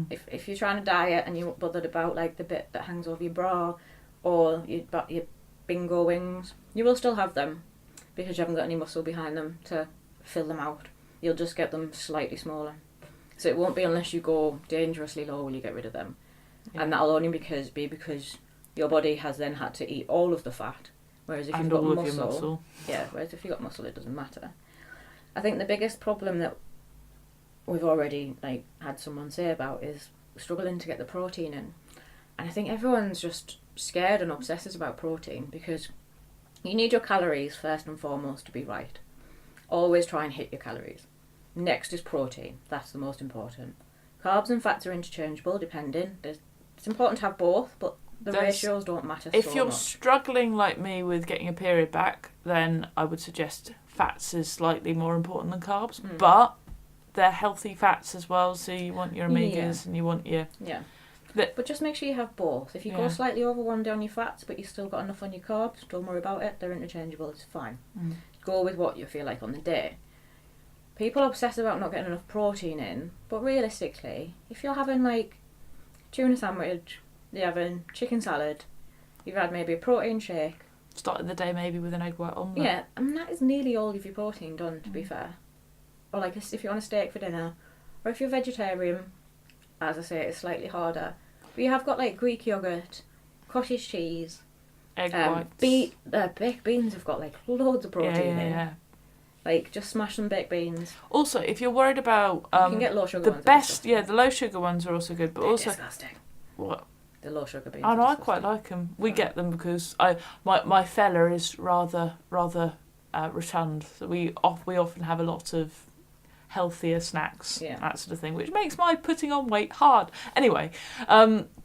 If you're trying to diet and you're bothered about like the bit that hangs over your bra or your bingo wings, you will still have them because you haven't got any muscle behind them to fill them out. You'll just get them slightly smaller. So it won't be unless you go dangerously low will you get rid of them. Yeah. And that'll only be because your body has then had to eat all of the fat. Whereas if you've got muscle, whereas if you've got muscle, it doesn't matter. I think the biggest problem that we've already had someone say about is struggling to get the protein in. And I think everyone's just scared and obsesses about protein because you need your calories first and foremost to be right. Always try and hit your calories. Next is protein. That's the most important. Carbs and fats are interchangeable depending. It's important to have both, but the ratios don't matter so much. If you're struggling like me with getting a period back, then I would suggest fats is slightly more important than carbs. But they're healthy fats as well, so you want your omegas and you want your... Yeah. But just make sure you have both. If you go slightly over one day on your fats, but you've still got enough on your carbs, don't worry about it. They're interchangeable. It's fine. Go with what you feel like on the day. People obsess about not getting enough protein in, but realistically, if you're having tuna sandwich, you're having chicken salad, you've had maybe a protein shake. Started the day maybe with an egg white omelette. Yeah, I mean that is nearly all of your protein done, to be fair. Or if you're on a steak for dinner, or if you're vegetarian, as I say, it's slightly harder. But you have got Greek yogurt, cottage cheese, egg whites. Baked beans have got loads of protein in. Yeah. Just smash some baked beans. Also, if you're worried about you can get low sugar ones. The low sugar ones are also good, but They're also disgusting. What? The low sugar beans. Oh no, I quite like them. We get them because my fella is rather rotund, so we often have a lot of healthier snacks, that sort of thing, which makes my putting on weight hard. Anyway,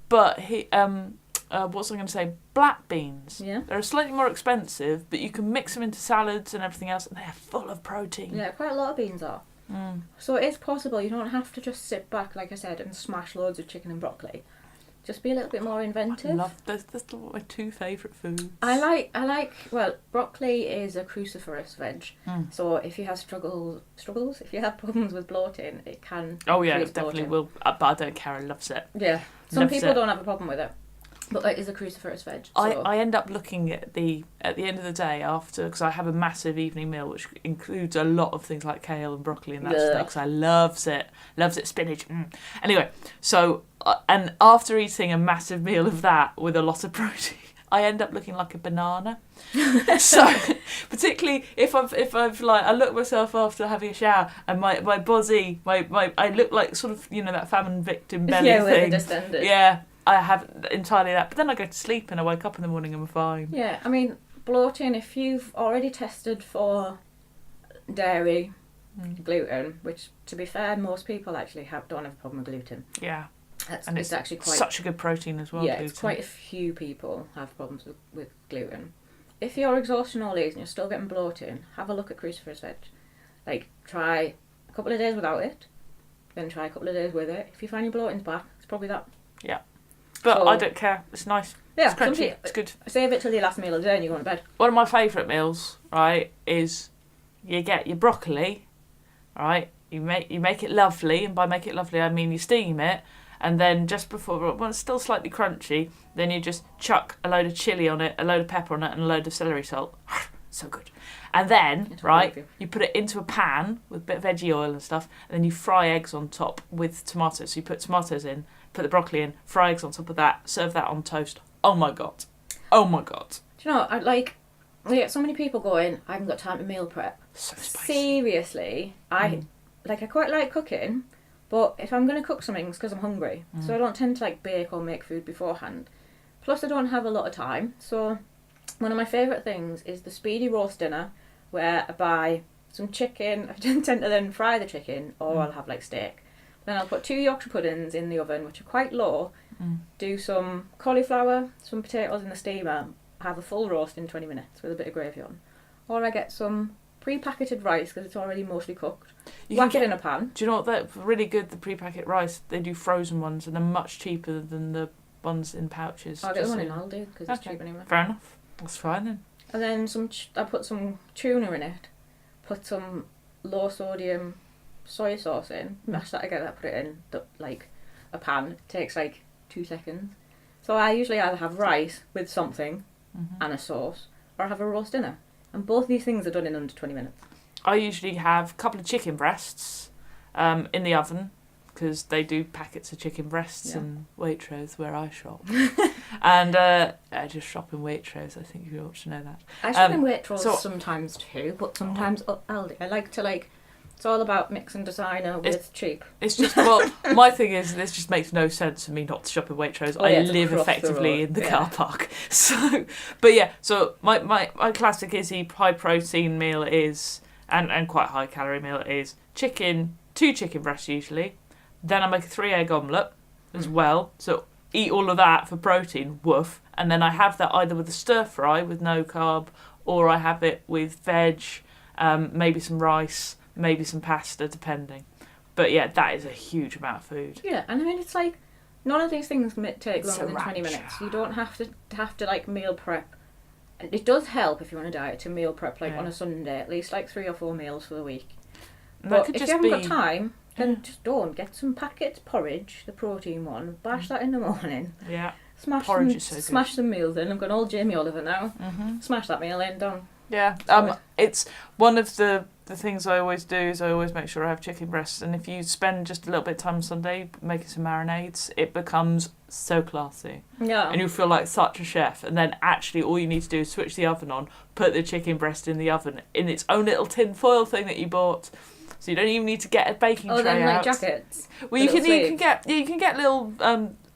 but he what's I going to say? Black beans. Yeah. They're slightly more expensive, but you can mix them into salads and everything else, and they're full of protein. Yeah, quite a lot of beans are. So it is possible. You don't have to just sit back, like I said, and smash loads of chicken and broccoli. Just be a little bit more inventive. I love that's my two favourite foods. I like broccoli is a cruciferous veg. So if you have struggles, if you have problems with bloating, it can. Oh yeah, it definitely will. But I don't care. I loves it. Yeah, some people don't have a problem with it, but it is a cruciferous veg. So. I end up looking at the end of the day after, because I have a massive evening meal which includes a lot of things like kale and broccoli and that stuff. Because I loves it, spinach. Anyway, so and after eating a massive meal of that with a lot of protein, I end up looking like a banana. So particularly if I've I look at myself after having a shower and my body I look like sort of that famine victim belly thing. With the distended. Yeah. I have entirely that, but then I go to sleep and I wake up in the morning and I'm fine. Yeah, I mean, bloating, if you've already tested for dairy, gluten, which, to be fair, most people actually don't have a problem with gluten. Yeah. And it's actually quite... such a good protein as well, yeah, gluten. It's quite a few people have problems with gluten. If you're exhausting all these and you're still getting bloating, have a look at cruciferous veg. Try a couple of days without it, then try a couple of days with it. If you find your bloating's back, it's probably that. Yeah. But I don't care. It's nice. Yeah, it's crunchy. It's good. Save it till your last meal of the day and you go to bed. One of my favourite meals, right, is you get your broccoli, right? You make it lovely, and by make it lovely I mean you steam it, and then just before, when it's still slightly crunchy, then you just chuck a load of chilli on it, a load of pepper on it, and a load of celery salt. So good. And then, right, you put it into a pan with a bit of veggie oil and stuff, and then you fry eggs on top with tomatoes. So you put tomatoes in, put the broccoli in, fry eggs on top of that, serve that on toast. Oh my god. Oh my god. Do you know, I get so many people going, I haven't got time to meal prep. So spicy. Seriously, I quite like cooking, but if I'm going to cook something, it's because I'm hungry. So I don't tend to bake or make food beforehand. Plus I don't have a lot of time. So one of my favourite things is the speedy roast dinner, where I buy some chicken. I tend to then fry the chicken, or I'll have steak. Then I'll put 2 Yorkshire puddings in the oven, which are quite low. Do some cauliflower, some potatoes in the steamer. Have a full roast in 20 minutes with a bit of gravy on. Or I get some pre-packeted rice because it's already mostly cooked. You Whack can it in a pan. Do you know what? They're really good, the pre-packet rice. They do frozen ones and they're much cheaper than the ones in pouches. I'll get the one in Aldi because it's cheap anyway. Fair enough. That's fine then. And then I put some tuna in it, put some low sodium soy sauce in, mash that together, put it in a pan. It takes 2 seconds. So I usually either have rice with something and a sauce, or I have a roast dinner. And both these things are done in under 20 minutes. I usually have a couple of chicken breasts in the oven, because they do packets of chicken breasts in Waitrose where I shop. And I just shop in Waitrose, I think you ought to know that. I shop in Waitrose sometimes too, but sometimes Aldi. I like to it's all about mixing designer with cheap. It's just, well, my thing is, this just makes no sense for me not to shop in Waitrose. I live effectively in the car park. So, but yeah, so my classic Iszi high protein meal is, and quite high calorie meal is, chicken, 2 chicken breasts usually. Then I make a 3 egg omelette as well. So eat all of that for protein, woof. And then I have that either with a stir fry with no carb, or I have it with veg, maybe some rice, maybe some pasta, depending. But yeah, that is a huge amount of food. Yeah, and I mean, it's none of these things take longer than 20 minutes. You don't have to meal prep. And it does help if you want to diet to meal prep on a Sunday, at least 3 or 4 meals for the week. But if you haven't got time, then just don't. Get some packets porridge, the protein one, bash that in the morning. Yeah. Smash some meals in. I've got old Jamie Oliver now. Smash that meal in, done. Yeah. It's one of the things I always do is I always make sure I have chicken breasts, and if you spend just a little bit of time on Sunday making some marinades, it becomes so classy. Yeah. And you feel like such a chef, and then actually all you need to do is switch the oven on, put the chicken breast in the oven in its own little tin foil thing that you bought. So you don't even need to get a baking tray out. Oh, then jackets. Well, you can get little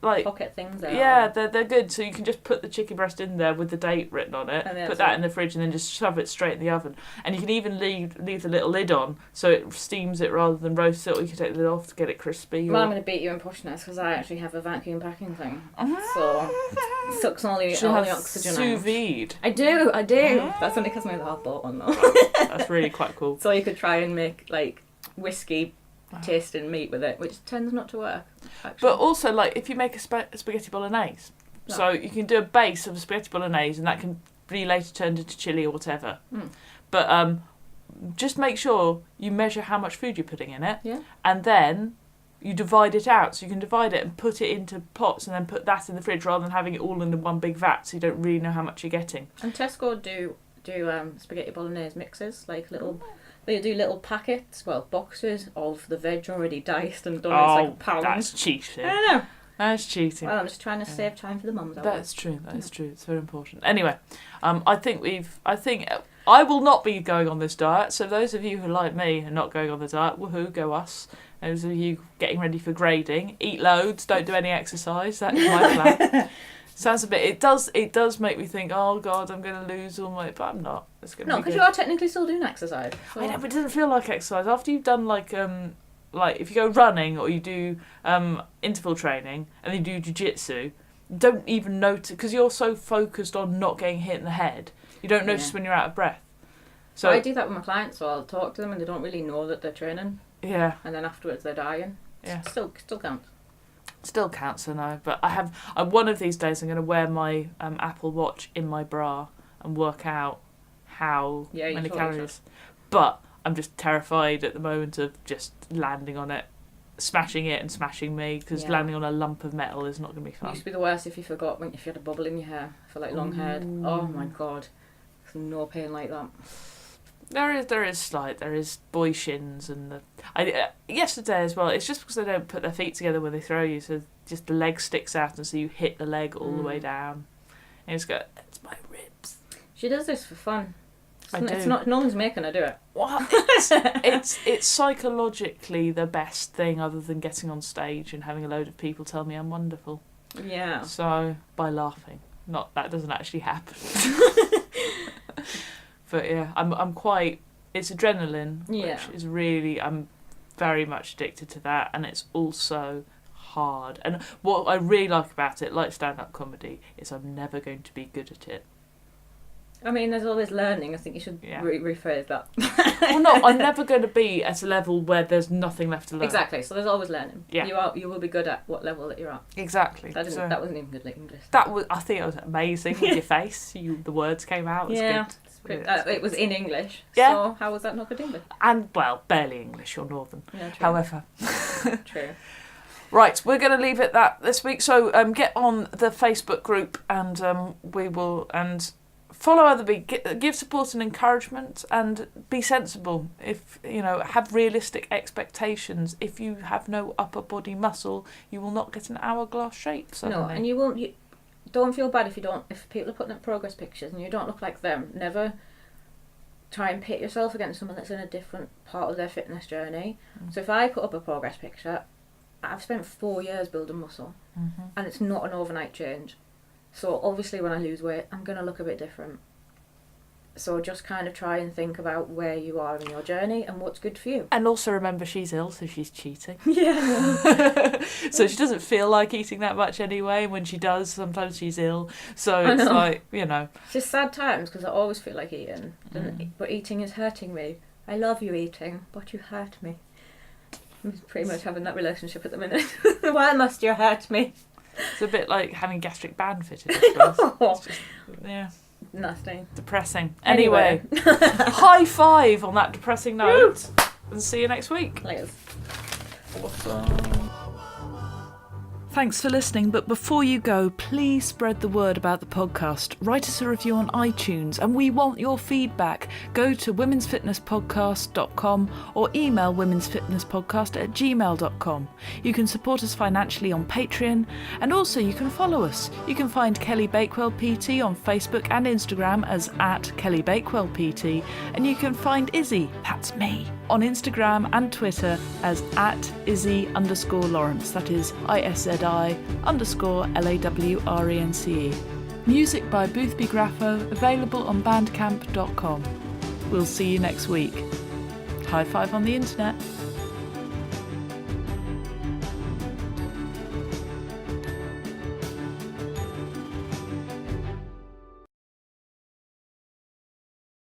pocket things there. Yeah, they're good. So you can just put the chicken breast in there with the date written on it, put that in the fridge, and then just shove it straight in the oven. And you can even leave the little lid on so it steams it rather than roast it, or you can take the lid off to get it crispy. Well, I'm going to beat you in pushing this because I actually have a vacuum packing thing. So it sucks all the oxygen out. Sous vide. I do. That's only because my half bought one though. That's really quite cool. So you could try and make whiskey tasting meat with it, which tends not to work, actually. But also, if you make a spaghetti bolognese, so you can do a base of a spaghetti bolognese, and that can be later turned into chili or whatever. But just make sure you measure how much food you're putting in it, and then you divide it out. So you can divide it and put it into pots, and then put that in the fridge rather than having it all in one big vat, so you don't really know how much you're getting. And Tesco do spaghetti bolognese mixes, little. They do little packets, boxes of the veg already diced and done in pounds. That's cheating. I don't know. That's cheating. Well, I'm just trying to save time for the mums out there. That's true. That is true. It's very important. Anyway, I think I will not be going on this diet. So those of you who like me are not going on the diet, woohoo, go us. Those of you getting ready for grading, eat loads, don't do any exercise. That is my plan. Sounds a bit. It does make me think. Oh God, I'm going to lose all my. But I'm not. It's going to be because you are technically still doing exercise. So. I know, but it doesn't feel like exercise after you've done if you go running or you do interval training and then you do jiu-jitsu. You don't even notice because you're so focused on not getting hit in the head. You don't notice when you're out of breath. So I do that with my clients. So I'll talk to them and they don't really know that they're training. Yeah. And then afterwards they're dying. Yeah. Still counts. Still counts, I know, but one of these days I'm going to wear my Apple Watch in my bra and work out how many calories. But I'm just terrified at the moment of just landing on it, smashing it and smashing me, because landing on a lump of metal is not going to be fun. It used to be the worst if you forgot if you had a bubble in your hair for long haired. Oh my God, there's no pain like that. There is boy shins and yesterday as well. It's just because they don't put their feet together when they throw you, so just the leg sticks out, and so you hit the leg all the way down. And it's my ribs. She does this for fun. It's not. No one's making her do it. What? It's psychologically the best thing, other than getting on stage and having a load of people tell me I'm wonderful. Yeah. So by laughing, that doesn't actually happen. But yeah, I'm quite. It's adrenaline, which is really. I'm very much addicted to that, and it's also hard. And what I really like about it, like stand-up comedy, is I'm never going to be good at it. I mean, there's always learning. I think you should rephrase that. Well, no, I'm never going to be at a level where there's nothing left to learn. Exactly. So there's always learning. Yeah. You will be good at what level that you're at. Exactly. That wasn't even good English. I think it was amazing with your face. The words came out. It was good. It was in English. Yeah. So how was that not good English? And, well, barely English. You're Northern. Yeah, true. However. True. Right, we're going to leave it that this week. So get on the Facebook group and we will... and follow other people, give support and encouragement, and be sensible. If have realistic expectations. If you have no upper body muscle, you will not get an hourglass shape. Suddenly. No, and you won't. Don't feel bad if people are putting up progress pictures and you don't look like them. Never try and pit yourself against someone that's in a different part of their fitness journey. So if I put up a progress picture, I've spent 4 years building muscle, and it's not an overnight change. So obviously when I lose weight, I'm going to look a bit different. So just kind of try and think about where you are in your journey and what's good for you. And also remember she's ill, so she's cheating. Yeah. So she doesn't feel like eating that much anyway. When she does, sometimes she's ill. So it's like, It's just sad times because I always feel like eating. But eating is hurting me. I love you eating, but you hurt me. I'm pretty much having that relationship at the minute. Why must you hurt me? It's a bit like having gastric band fitted, I suppose. It's just, Nasty. Depressing. Anyway. High five on that depressing note. And see you next week. Later. Awesome. Thanks for listening, but before you go, please spread the word about the podcast. Write us a review on iTunes, and we want your feedback. Go to womensfitnesspodcast.com or email womensfitnesspodcast@gmail.com. You can support us financially on Patreon, and also you can follow us. You can find Kelly Bakewell PT on Facebook and Instagram as @KellyBakewellPT, and you can find Iszi, that's me, on Instagram and Twitter as @Iszi_Lawrence, that is ISZI_LAWRENCE. Music by Boothby Graffo, available on bandcamp.com. We'll see you next week. High five on the internet.